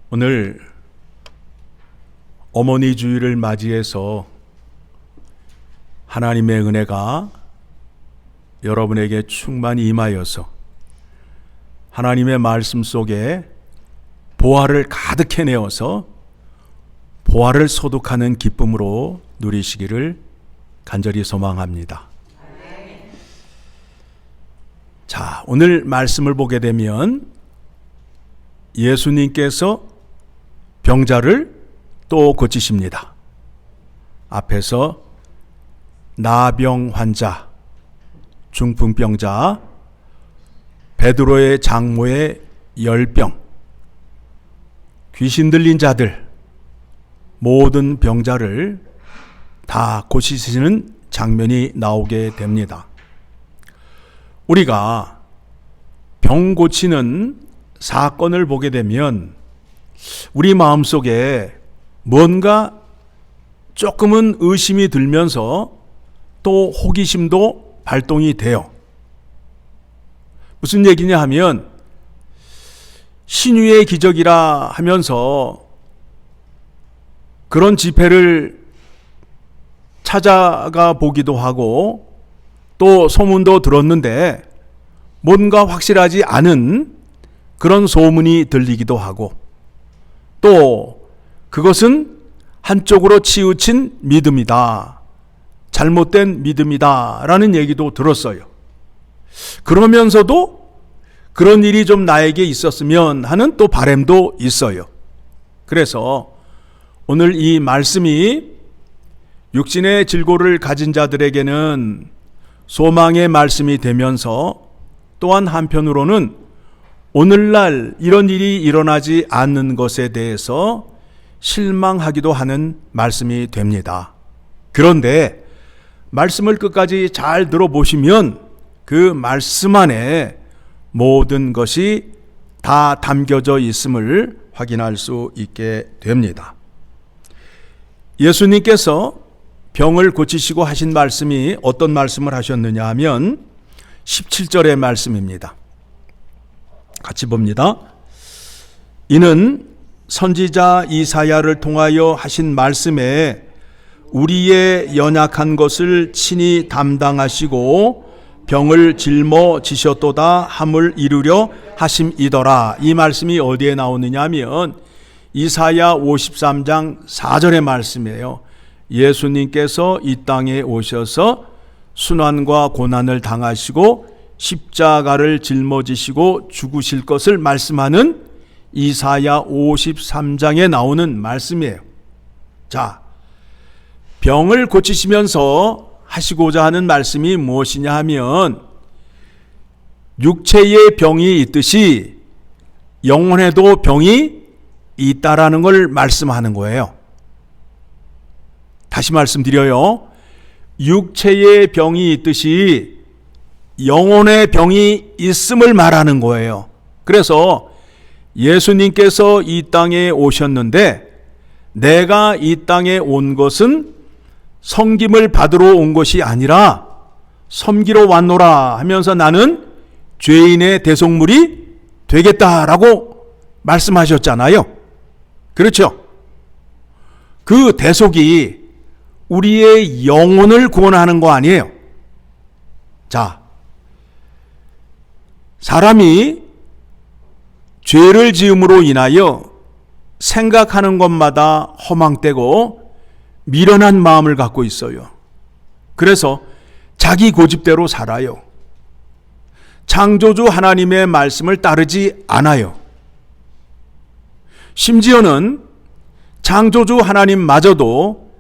오늘 어머니 주일을 맞이해서 하나님의 은혜가 여러분에게 충만히 임하여서 하나님의 말씀 속에 보화를 가득 해내어서 보화를 소득하는 기쁨으로 누리시기를 간절히 소망합니다. 자, 오늘 말씀을 보게 되면 예수님께서 병자를 또 고치십니다. 앞에서 나병 환자, 중풍병자, 베드로의 장모의 열병, 귀신 들린 자들, 모든 병자를 다 고치시는 장면이 나오게 됩니다. 우리가 병 고치는 사건을 보게 되면 우리 마음속에 뭔가 조금은 의심이 들면서 또 호기심도 발동이 돼요. 무슨 얘기냐 하면 신유의 기적이라 하면서 그런 집회를 찾아가 보기도 하고 또 소문도 들었는데 뭔가 확실하지 않은 그런 소문이 들리기도 하고 또 그것은 한쪽으로 치우친 믿음이다, 잘못된 믿음이다 라는 얘기도 들었어요. 그러면서도 그런 일이 좀 나에게 있었으면 하는 또 바람도 있어요. 그래서 오늘 이 말씀이 육신의 질고를 가진 자들에게는 소망의 말씀이 되면서 또한 한편으로는 오늘날 이런 일이 일어나지 않는 것에 대해서 실망하기도 하는 말씀이 됩니다. 그런데 말씀을 끝까지 잘 들어보시면 그 말씀 안에 모든 것이 다 담겨져 있음을 확인할 수 있게 됩니다. 예수님께서 병을 고치시고 하신 말씀이 어떤 말씀을 하셨느냐 하면 17절의 말씀입니다. 같이 봅니다. 이는 선지자 이사야를 통하여 하신 말씀에 우리의 연약한 것을 친히 담당하시고 병을 짊어지셨도다 함을 이루려 하심이더라. 이 말씀이 어디에 나오느냐 하면 이사야 53장 4절의 말씀이에요. 예수님께서 이 땅에 오셔서 순환과 고난을 당하시고 십자가를 짊어지시고 죽으실 것을 말씀하는 이사야 53장에 나오는 말씀이에요. 자, 병을 고치시면서 하시고자 하는 말씀이 무엇이냐 하면 육체의 병이 있듯이 영혼에도 병이 있다라는 걸 말씀하는 거예요. 다시 말씀드려요. 육체의 병이 있듯이 영혼의 병이 있음을 말하는 거예요. 그래서 예수님께서 이 땅에 오셨는데 내가 이 땅에 온 것은 섬김을 받으러 온 것이 아니라 섬기러 왔노라 하면서 나는 죄인의 대속물이 되겠다라고 말씀하셨잖아요. 그렇죠? 그 대속이 우리의 영혼을 구원하는 거 아니에요. 자, 사람이 죄를 지음으로 인하여 생각하는 것마다 허망되고 미련한 마음을 갖고 있어요. 그래서 자기 고집대로 살아요. 창조주 하나님의 말씀을 따르지 않아요. 심지어는 창조주 하나님마저도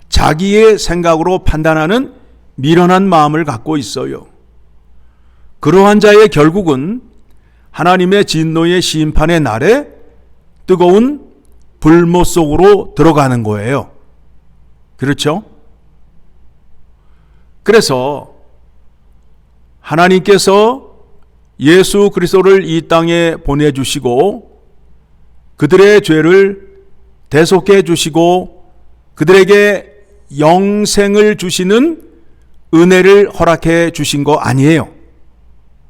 자기의 생각으로 판단하는 미련한 마음을 갖고 있어요. 그러한 자의 결국은 하나님의 진노의 심판의 날에 뜨거운 불못 속으로 들어가는 거예요. 그렇죠? 그래서 하나님께서 예수 그리스도를 이 땅에 보내주시고 그들의 죄를 대속해 주시고 그들에게 영생을 주시는 은혜를 허락해 주신 거 아니에요.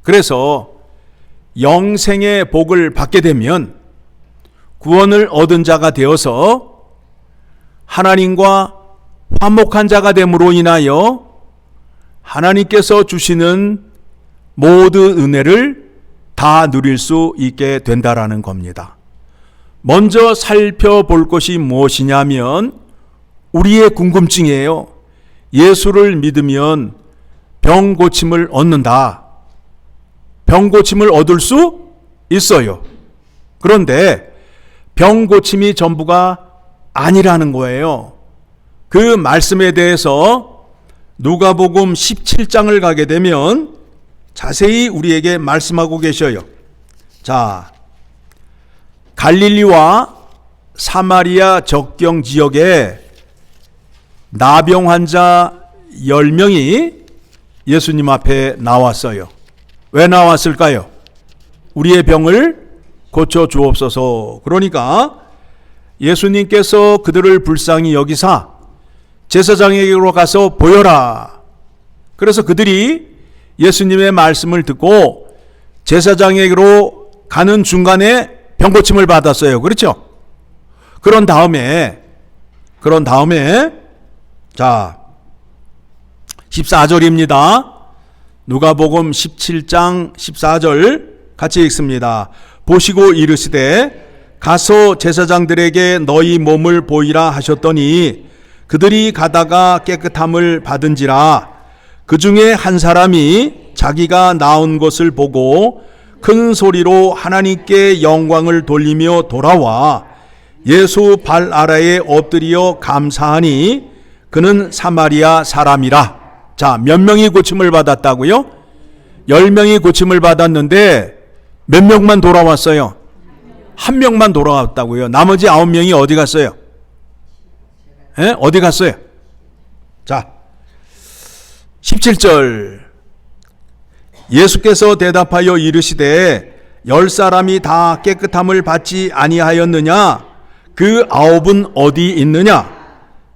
그래서 영생의 복을 받게 되면 구원을 얻은 자가 되어서 하나님과 화목한 자가 됨으로 인하여 하나님께서 주시는 모든 은혜를 다 누릴 수 있게 된다라는 겁니다. 먼저 살펴볼 것이 무엇이냐면 우리의 궁금증이에요. 예수를 믿으면 병 고침을 얻는다. 병 고침을 얻을 수 있어요. 그런데 병 고침이 전부가 아니라는 거예요. 그 말씀에 대해서 누가복음 17장을 가게 되면 자세히 우리에게 말씀하고 계셔요. 자, 갈릴리와 사마리아 접경 지역에 나병 환자 10명이 예수님 앞에 나왔어요. 왜 나왔을까요? 우리의 병을 고쳐 주옵소서. 그러니까 예수님께서 그들을 불쌍히 여기사 제사장에게로 가서 보여라. 그래서 그들이 예수님의 말씀을 듣고 제사장에게로 가는 중간에 병고침을 받았어요. 그렇죠? 그런 다음에 자 14절입니다. 누가복음 17장 14절 같이 읽습니다. 보시고 이르시되 가서 제사장들에게 너희 몸을 보이라 하셨더니 그들이 가다가 깨끗함을 받은지라. 그 중에 한 사람이 자기가 나은 것을 보고 큰 소리로 하나님께 영광을 돌리며 돌아와 예수 발 아래에 엎드려 감사하니 그는 사마리아 사람이라. 자, 몇 명이 고침을 받았다고요? 10명이 고침을 받았는데 몇 명만 돌아왔어요? 한 명만 돌아왔다고요. 나머지 9명이 어디 갔어요? 어디 갔어요? 자, 17절 예수께서 대답하여 이르시되 10사람이 다 깨끗함을 받지 아니하였느냐? 그 9은 어디 있느냐?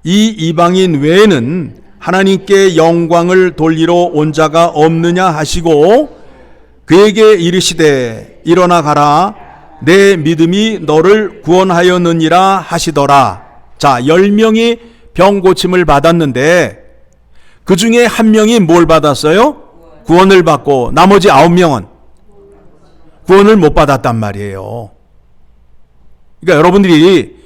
이 이방인 외에는 하나님께 영광을 돌리러 온 자가 없느냐 하시고 그에게 이르시되 일어나 가라. 내 믿음이 너를 구원하였느니라 하시더라. 자, 10명이 병 고침을 받았는데 그 중에 한 명이 뭘 받았어요? 구원을 받고 나머지 9명은 구원을 못 받았단 말이에요. 그러니까 여러분들이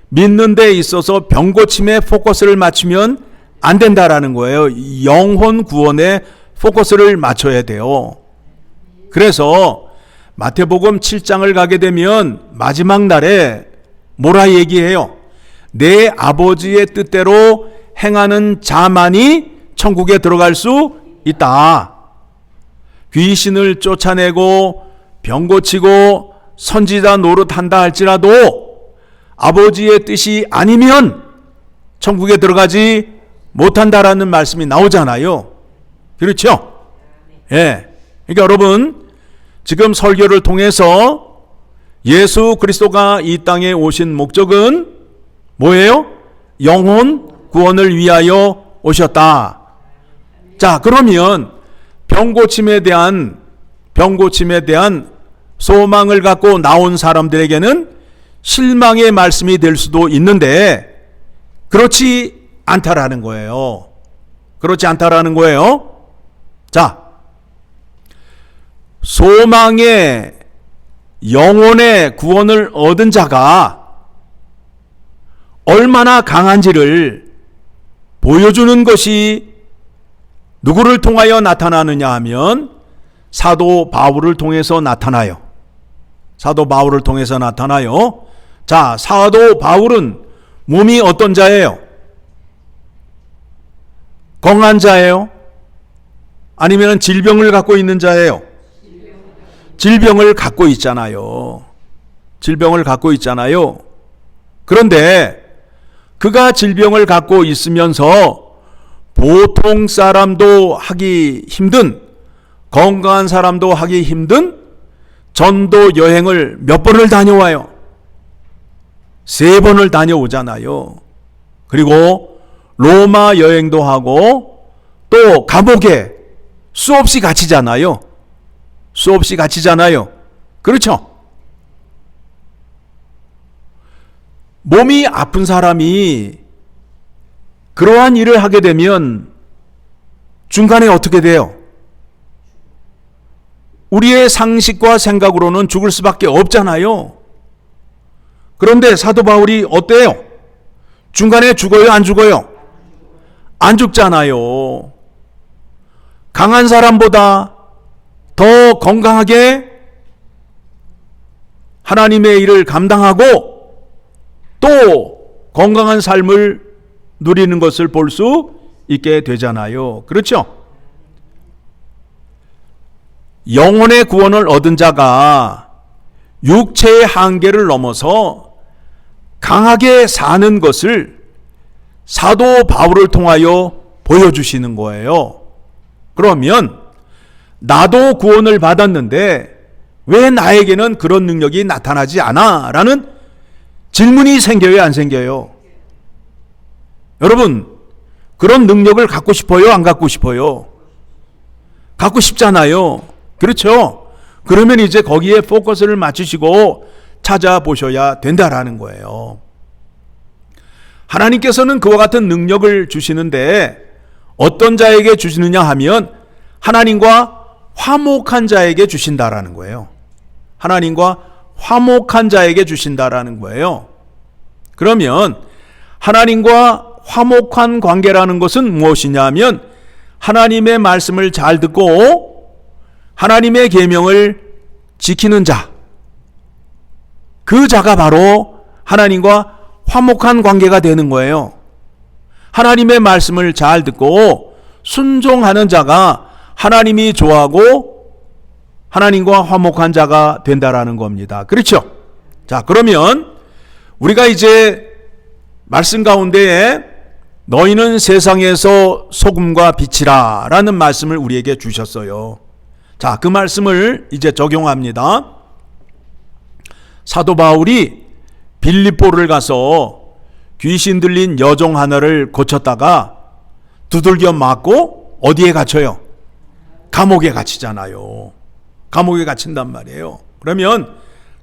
믿는 데 있어서 병 고침에 포커스를 맞추면 안 된다라는 거예요. 영혼 구원에 포커스를 맞춰야 돼요. 그래서 마태복음 7장을 가게 되면 마지막 날에 뭐라 얘기해요? 내 아버지의 뜻대로 행하는 자만이 천국에 들어갈 수 있다. 귀신을 쫓아내고 병 고치고 선지자 노릇한다 할지라도 아버지의 뜻이 아니면 천국에 들어가지 못한다라는 말씀이 나오잖아요. 그렇죠? 예. 그러니까 여러분 지금 설교를 통해서 예수 그리스도가 이 땅에 오신 목적은 뭐예요? 영혼 구원을 위하여 오셨다. 자, 그러면 병 고침에 대한 소망을 갖고 나온 사람들에게는 실망의 말씀이 될 수도 있는데 그렇지 않다라는 거예요. 그렇지 않다라는 거예요. 자, 소망의 영혼의 구원을 얻은 자가 얼마나 강한지를 보여주는 것이 누구를 통하여 나타나느냐 하면 사도 바울을 통해서 나타나요. 사도 바울을 통해서 나타나요. 자, 사도 바울은 몸이 어떤 자예요? 건강한 자예요? 아니면 질병을 갖고 있는 자예요? 질병을 갖고 있잖아요. 질병을 갖고 있잖아요. 그런데 그가 질병을 갖고 있으면서 보통 사람도 하기 힘든, 건강한 사람도 하기 힘든 전도 여행을 몇 번을 다녀와요? 3번을 다녀오잖아요. 그리고 로마 여행도 하고 또 감옥에 수없이 갇히잖아요. 수없이 갇히잖아요. 그렇죠? 몸이 아픈 사람이 그러한 일을 하게 되면 중간에 어떻게 돼요? 우리의 상식과 생각으로는 죽을 수밖에 없잖아요. 그런데 사도 바울이 어때요? 중간에 죽어요? 안 죽어요? 안 죽잖아요. 강한 사람보다 더 건강하게 하나님의 일을 감당하고 또 건강한 삶을 누리는 것을 볼 수 있게 되잖아요. 그렇죠? 영혼의 구원을 얻은 자가 육체의 한계를 넘어서 강하게 사는 것을 사도 바울을 통하여 보여주시는 거예요. 그러면 나도 구원을 받았는데 왜 나에게는 그런 능력이 나타나지 않아? 라는 질문이 생겨요, 안 생겨요? 여러분, 그런 능력을 갖고 싶어요, 안 갖고 싶어요? 갖고 싶잖아요. 그렇죠? 그러면 이제 거기에 포커스를 맞추시고 찾아보셔야 된다라는 거예요. 하나님께서는 그와 같은 능력을 주시는데 어떤 자에게 주시느냐 하면 하나님과 화목한 자에게 주신다라는 거예요. 하나님과 화목한 자에게 주신다라는 거예요. 그러면 하나님과 화목한 관계라는 것은 무엇이냐 하면 하나님의 말씀을 잘 듣고 하나님의 계명을 지키는 자, 그 자가 바로 하나님과 화목한 관계가 되는 거예요. 하나님의 말씀을 잘 듣고 순종하는 자가 하나님이 좋아하고 하나님과 화목한 자가 된다라는 겁니다. 그렇죠? 자, 그러면 우리가 이제 말씀 가운데에 너희는 세상에서 소금과 빛이라 라는 말씀을 우리에게 주셨어요. 자, 그 말씀을 이제 적용합니다. 사도 바울이 빌립보를 가서 귀신 들린 여종 하나를 고쳤다가 두들겨 맞고 어디에 갇혀요? 감옥에 갇히잖아요. 감옥에 갇힌단 말이에요. 그러면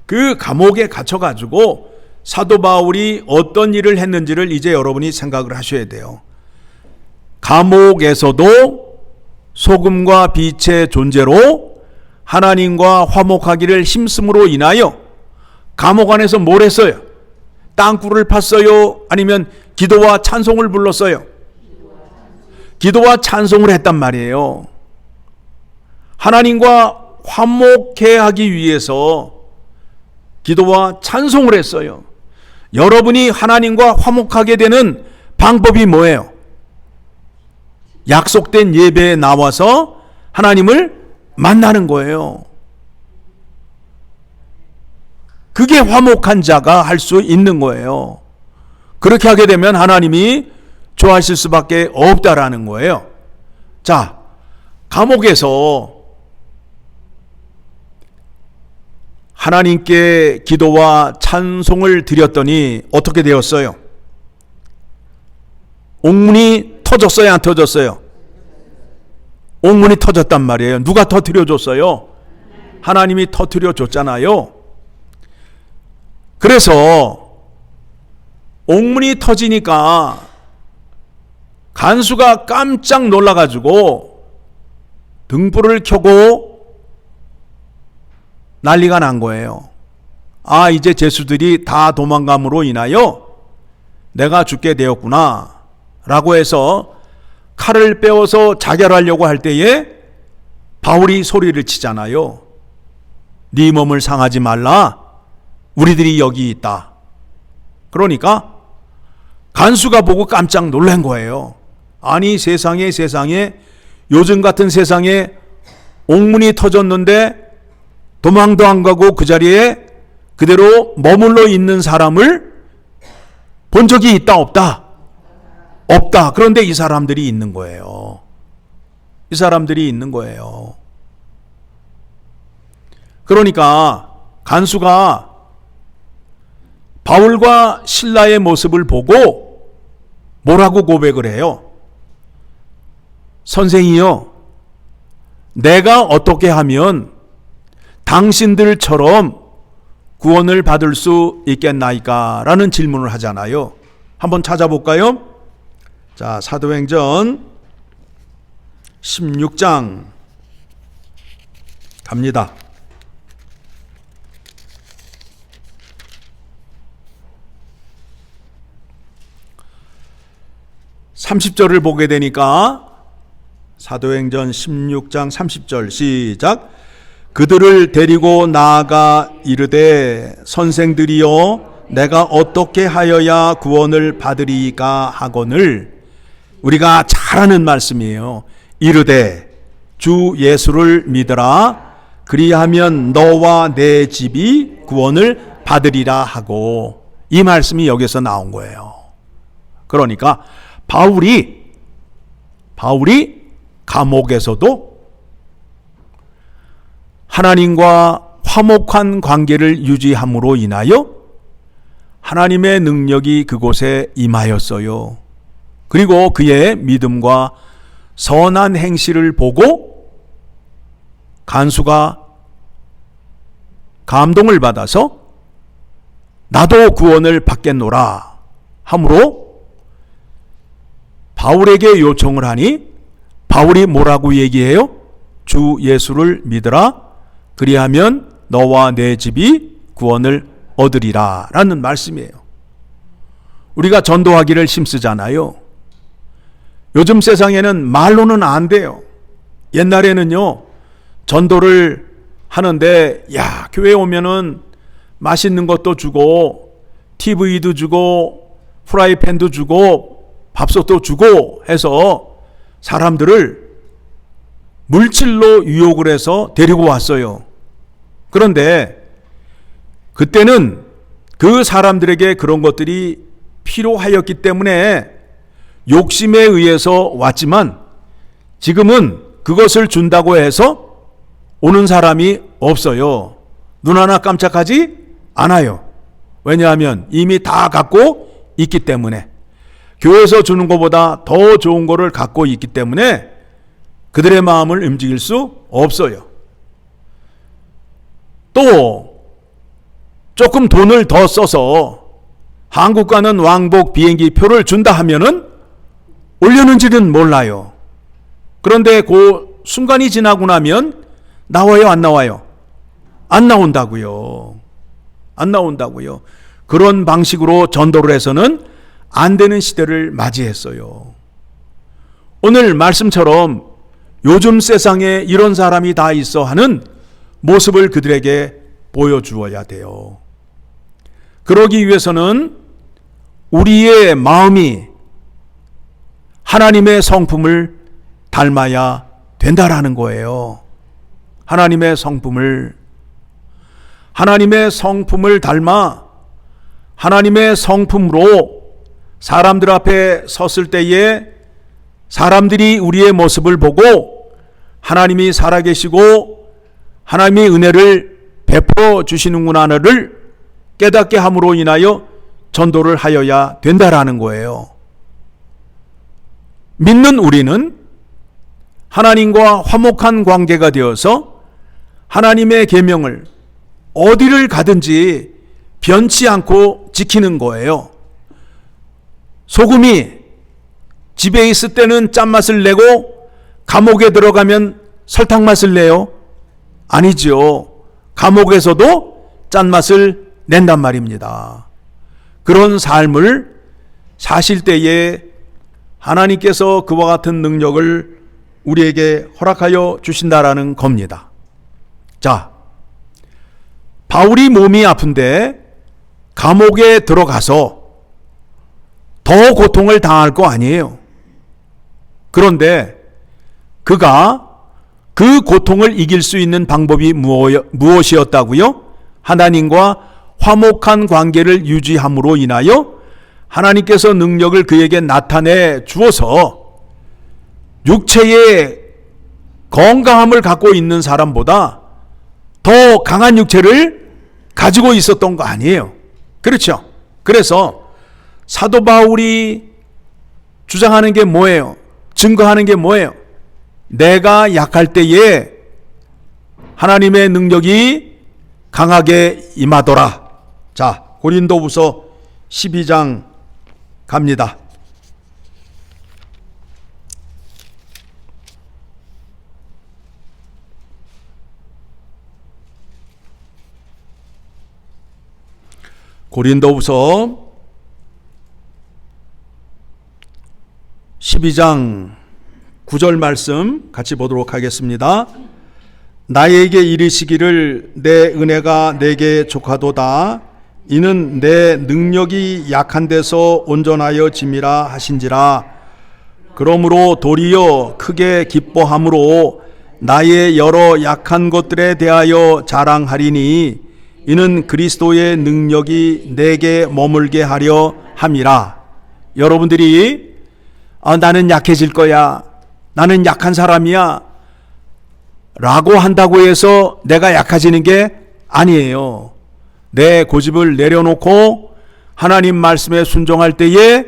그 감옥에 갇혀가지고 사도 바울이 어떤 일을 했는지를 이제 여러분이 생각을 하셔야 돼요. 감옥에서도 소금과 빛의 존재로 하나님과 화목하기를 힘쓰므로 인하여 감옥 안에서 뭘 했어요? 땅굴을 팠어요? 아니면 기도와 찬송을 불렀어요? 기도와 찬송을 했단 말이에요. 하나님과 화목해 하기 위해서 기도와 찬송을 했어요. 여러분이 하나님과 화목하게 되는 방법이 뭐예요? 약속된 예배에 나와서 하나님을 만나는 거예요. 그게 화목한 자가 할 수 있는 거예요. 그렇게 하게 되면 하나님이 좋아하실 수밖에 없다라는 거예요. 자, 감옥에서 하나님께 기도와 찬송을 드렸더니 어떻게 되었어요? 옥문이 터졌어요, 안 터졌어요? 옥문이 터졌단 말이에요. 누가 터뜨려 줬어요? 하나님이 터뜨려 줬잖아요. 그래서 옥문이 터지니까 간수가 깜짝 놀라가지고 등불을 켜고 난리가 난 거예요. 아, 이제 죄수들이 다 도망감으로 인하여 내가 죽게 되었구나 라고 해서 칼을 빼어서 자결하려고 할 때에 바울이 소리를 치잖아요. 네 몸을 상하지 말라. 우리들이 여기 있다. 그러니까 간수가 보고 깜짝 놀란 거예요. 아니, 세상에 요즘 같은 세상에 옥문이 터졌는데 도망도 안 가고 그 자리에 그대로 머물러 있는 사람을 본 적이 있다 없다? 없다. 그런데 이 사람들이 있는 거예요. 이 사람들이 있는 거예요. 그러니까 간수가 바울과 실라의 모습을 보고 뭐라고 고백을 해요? 선생이요, 내가 어떻게 하면 당신들처럼 구원을 받을 수 있겠나이까? 라는 질문을 하잖아요. 한번 찾아볼까요? 자, 사도행전 16장 갑니다. 30절을 보게 되니까 사도행전 16장 30절 시작. 그들을 데리고 나아가 이르되 선생들이여 내가 어떻게 하여야 구원을 받으리까 하거늘. 우리가 잘 아는 말씀이에요. 이르되 주 예수를 믿으라 그리하면 너와 내 집이 구원을 받으리라 하고, 이 말씀이 여기서 나온 거예요. 그러니까 바울이 감옥에서도 하나님과 화목한 관계를 유지함으로 인하여 하나님의 능력이 그곳에 임하였어요. 그리고 그의 믿음과 선한 행실을 보고 간수가 감동을 받아서 나도 구원을 받겠노라 하므로 바울에게 요청을 하니 바울이 뭐라고 얘기해요? 주 예수를 믿으라 그리하면 너와 내 집이 구원을 얻으리라 라는 말씀이에요. 우리가 전도하기를 힘쓰잖아요. 요즘 세상에는 말로는 안 돼요. 옛날에는요, 전도를 하는데 야, 교회 오면은 맛있는 것도 주고 TV도 주고 프라이팬도 주고 밥솥도 주고 해서 사람들을 물질로 유혹을 해서 데리고 왔어요. 그런데 그때는 그 사람들에게 그런 것들이 필요하였기 때문에 욕심에 의해서 왔지만 지금은 그것을 준다고 해서 오는 사람이 없어요. 눈 하나 깜짝하지 않아요. 왜냐하면 이미 다 갖고 있기 때문에, 교회에서 주는 것보다 더 좋은 거를 갖고 있기 때문에 그들의 마음을 움직일 수 없어요. 또 조금 돈을 더 써서 한국 가는 왕복 비행기 표를 준다 하면은 올려는지는 몰라요. 그런데 그 순간이 지나고 나면 나와요, 안 나와요? 안 나온다고요. 안 나온다고요. 그런 방식으로 전도를 해서는 안 되는 시대를 맞이했어요. 오늘 말씀처럼 요즘 세상에 이런 사람이 다 있어 하는 모습을 그들에게 보여주어야 돼요. 그러기 위해서는 우리의 마음이 하나님의 성품을 닮아야 된다라는 거예요. 하나님의 성품을 닮아 하나님의 성품으로 사람들 앞에 섰을 때에 사람들이 우리의 모습을 보고 하나님이 살아계시고 하나님의 은혜를 베풀어 주시는구나를 깨닫게 함으로 인하여 전도를 하여야 된다라는 거예요. 믿는 우리는 하나님과 화목한 관계가 되어서 하나님의 계명을 어디를 가든지 변치 않고 지키는 거예요. 소금이 집에 있을 때는 짠맛을 내고 감옥에 들어가면 설탕 맛을 내요? 아니죠. 감옥에서도 짠맛을 낸단 말입니다. 그런 삶을 사실 때에 하나님께서 그와 같은 능력을 우리에게 허락하여 주신다라는 겁니다. 자, 바울이 몸이 아픈데 감옥에 들어가서 더 고통을 당할 거 아니에요. 그런데 그가 그 고통을 이길 수 있는 방법이 무엇이었다고요? 하나님과 화목한 관계를 유지함으로 인하여 하나님께서 능력을 그에게 나타내 주어서 육체의 건강함을 갖고 있는 사람보다 더 강한 육체를 가지고 있었던 거 아니에요. 그렇죠? 그래서 사도 바울이 주장하는 게 뭐예요? 증거하는 게 뭐예요? 내가 약할 때에 하나님의 능력이 강하게 임하더라. 자, 고린도후서 12장 갑니다. 고린도후서 12장 9절 말씀 같이 보도록 하겠습니다. 나에게 이르시기를 내 은혜가 내게 족하도다. 이는 내 능력이 약한 데서 온전하여 짐이라 하신지라. 그러므로 도리어 크게 기뻐함으로 나의 여러 약한 것들에 대하여 자랑하리니 이는 그리스도의 능력이 내게 머물게 하려 함이라. 여러분들이 나는 약해질 거야, 나는 약한 사람이야 라고 한다고 해서 내가 약해지는 게 아니에요. 내 고집을 내려놓고 하나님 말씀에 순종할 때에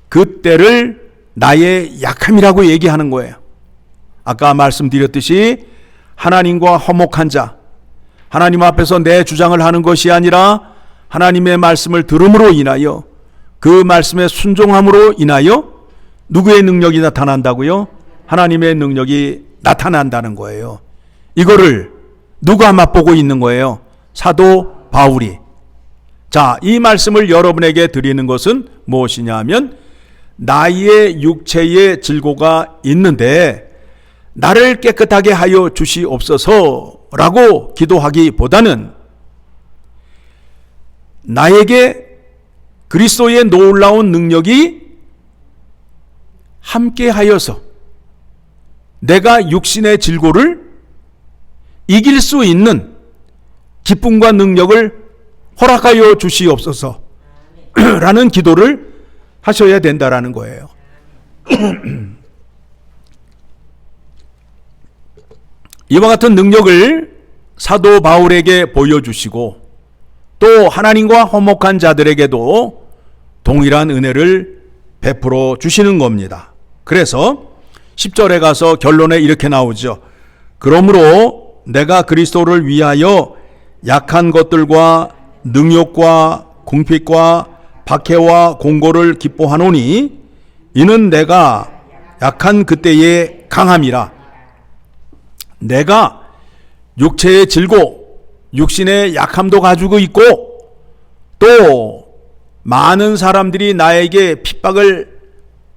그때를 나의 약함이라고 얘기하는 거예요. 아까 말씀드렸듯이 하나님과 화목한 자, 하나님 앞에서 내 주장을 하는 것이 아니라 하나님의 말씀을 들음으로 인하여 그 말씀에 순종함으로 인하여 누구의 능력이 나타난다고요? 하나님의 능력이 나타난다는 거예요. 이거를 누가 맛보고 있는 거예요? 사도 바울이. 자, 이 말씀을 여러분에게 드리는 것은 무엇이냐 하면 나의 육체의 질고가 있는데 나를 깨끗하게 하여 주시옵소서 라고 기도하기보다는 나에게 그리스도의 놀라운 능력이 함께 하여서 내가 육신의 질고를 이길 수 있는 기쁨과 능력을 허락하여 주시옵소서 라는 기도를 하셔야 된다라는 거예요. 이와 같은 능력을 사도 바울에게 보여주시고 또 하나님과 화목한 자들에게도 동일한 은혜를 베풀어 주시는 겁니다. 그래서 10절에 가서 결론에 이렇게 나오죠. 그러므로 내가 그리스도를 위하여 약한 것들과 능욕과 궁핍과 박해와 공고를 기뻐하노니 이는 내가 약한 그때의 강함이라. 내가 육체의 질고 육신의 약함도 가지고 있고 또 많은 사람들이 나에게 핍박을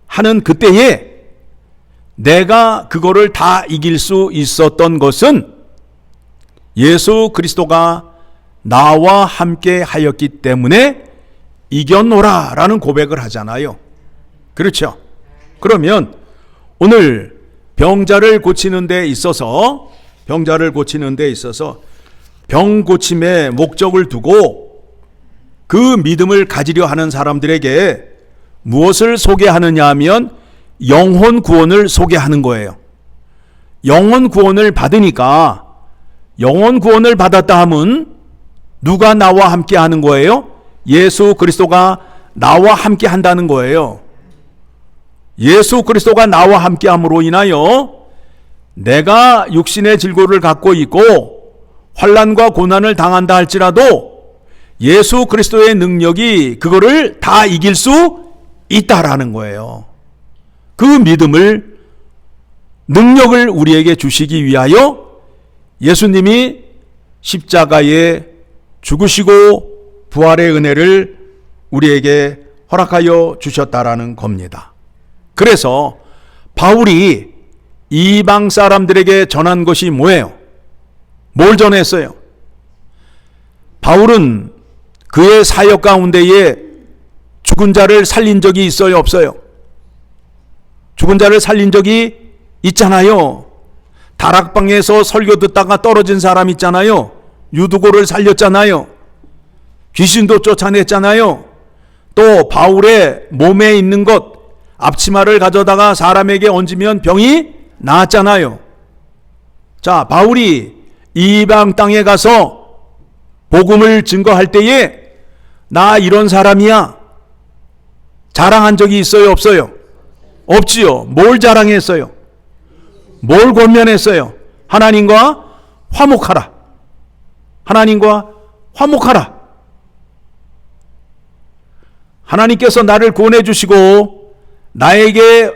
하는 그때에 내가 그거를 다 이길 수 있었던 것은 예수 그리스도가 나와 함께 하였기 때문에 이겼노라 라는 고백을 하잖아요. 그렇죠? 그러면 오늘 병자를 고치는 데 있어서 병 고침에 목적을 두고 그 믿음을 가지려 하는 사람들에게 무엇을 소개하느냐 하면 영혼 구원을 소개하는 거예요. 영혼 구원을 받으니까 영혼 구원을 받았다 하면 누가 나와 함께 하는 거예요? 예수 그리스도가 나와 함께 한다는 거예요. 예수 그리스도가 나와 함께 함으로 인하여 내가 육신의 질고를 갖고 있고 환난과 고난을 당한다 할지라도 예수 그리스도의 능력이 그거를 다 이길 수 있다라는 거예요. 그 믿음을, 능력을 우리에게 주시기 위하여 예수님이 십자가에 죽으시고 부활의 은혜를 우리에게 허락하여 주셨다라는 겁니다. 그래서 바울이 이방 사람들에게 전한 것이 뭐예요? 뭘 전했어요? 바울은 그의 사역 가운데에 죽은 자를 살린 적이 있어요, 없어요? 죽은 자를 살린 적이 있잖아요. 다락방에서 설교 듣다가 떨어진 사람 있잖아요. 유두고를 살렸잖아요. 귀신도 쫓아냈잖아요. 또 바울의 몸에 있는 것, 앞치마를 가져다가 사람에게 얹으면 병이 나았잖아요. 자, 바울이 이방 땅에 가서 복음을 증거할 때에 나 이런 사람이야 자랑한 적이 있어요, 없어요? 없지요. 뭘 자랑했어요? 뭘 권면했어요? 하나님과 화목하라. 하나님과 화목하라. 하나님께서 나를 구원해 주시고 나에게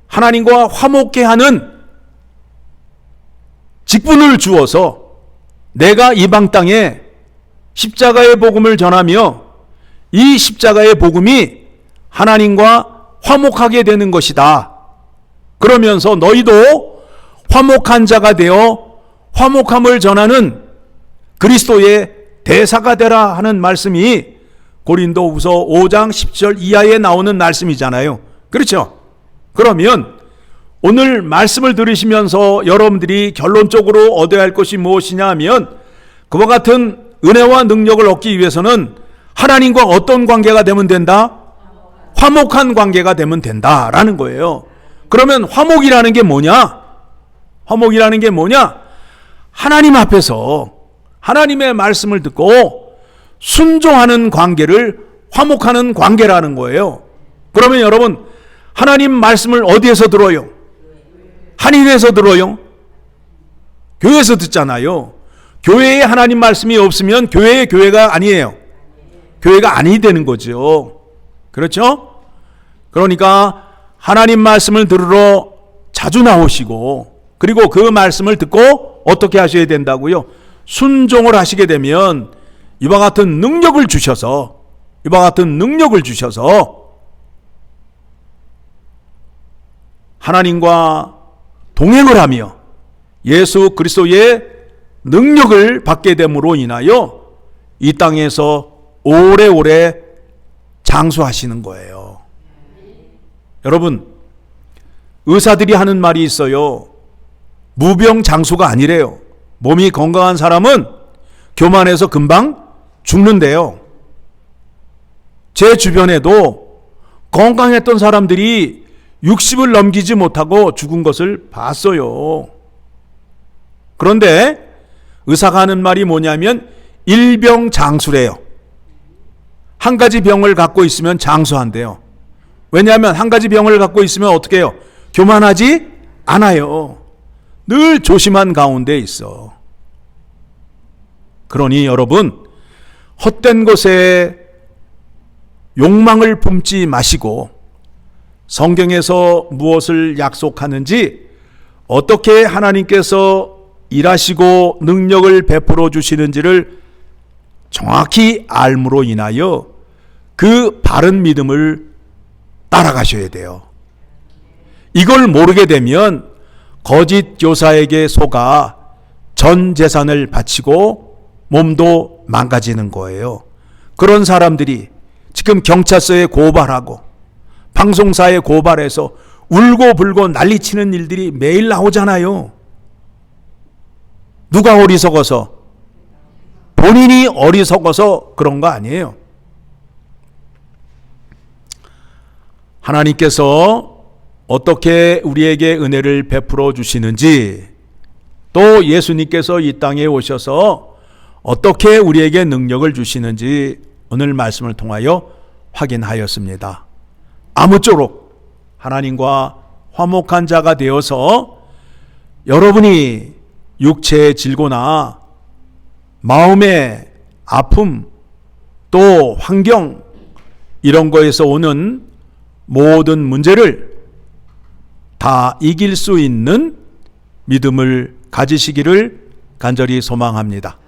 하나님과 화목해 하는 직분을 주어서 내가 이방 땅에 십자가의 복음을 전하며 이 십자가의 복음이 하나님과 화목하게 되는 것이다. 그러면서 너희도 화목한 자가 되어 화목함을 전하는 그리스도의 대사가 되라 하는 말씀이 고린도후서 5장 10절 이하에 나오는 말씀이잖아요. 그렇죠? 그러면 오늘 말씀을 들으시면서 여러분들이 결론적으로 얻어야 할 것이 무엇이냐 하면 그와 같은 은혜와 능력을 얻기 위해서는 하나님과 어떤 관계가 되면 된다? 화목한 관계가 되면 된다라는 거예요. 그러면 화목이라는 게 뭐냐? 화목이라는 게 뭐냐? 하나님 앞에서 하나님의 말씀을 듣고 순종하는 관계를 화목하는 관계라는 거예요. 그러면 여러분, 하나님 말씀을 어디에서 들어요? 한인에서 들어요? 교회에서 듣잖아요. 교회에 하나님 말씀이 없으면 교회의 교회가 아니에요. 교회가 아니 되는 거죠. 그렇죠? 그러니까 하나님 말씀을 들으러 자주 나오시고 그리고 그 말씀을 듣고 어떻게 하셔야 된다고요? 순종을 하시게 되면 이와 같은 능력을 주셔서 하나님과 동행을 하며 예수 그리스도의 능력을 받게 됨으로 인하여 이 땅에서 오래오래 장수하시는 거예요. 여러분, 의사들이 하는 말이 있어요. 무병장수가 아니래요. 몸이 건강한 사람은 교만해서 금방 죽는데요. 제 주변에도 건강했던 사람들이 60을 넘기지 못하고 죽은 것을 봤어요. 그런데 의사가 하는 말이 뭐냐면 일병장수래요. 한 가지 병을 갖고 있으면 장수한대요. 왜냐하면 한 가지 병을 갖고 있으면 어떻게 해요? 교만하지 않아요. 늘 조심한 가운데 있어. 그러니 여러분, 헛된 것에 욕망을 품지 마시고 성경에서 무엇을 약속하는지, 어떻게 하나님께서 일하시고 능력을 베풀어 주시는지를 정확히 알므로 인하여 그 바른 믿음을 따라가셔야 돼요. 이걸 모르게 되면 거짓 교사에게 속아 전 재산을 바치고 몸도 망가지는 거예요. 그런 사람들이 지금 경찰서에 고발하고 방송사에 고발해서 울고불고 난리치는 일들이 매일 나오잖아요. 누가 어리석어서? 본인이 어리석어서 그런 거 아니에요. 하나님께서 어떻게 우리에게 은혜를 베풀어 주시는지, 또 예수님께서 이 땅에 오셔서 어떻게 우리에게 능력을 주시는지 오늘 말씀을 통하여 확인하였습니다. 아무쪼록 하나님과 화목한 자가 되어서 여러분이 육체의 질고나 마음의 아픔, 또 환경, 이런 거에서 오는 모든 문제를 다 이길 수 있는 믿음을 가지시기를 간절히 소망합니다.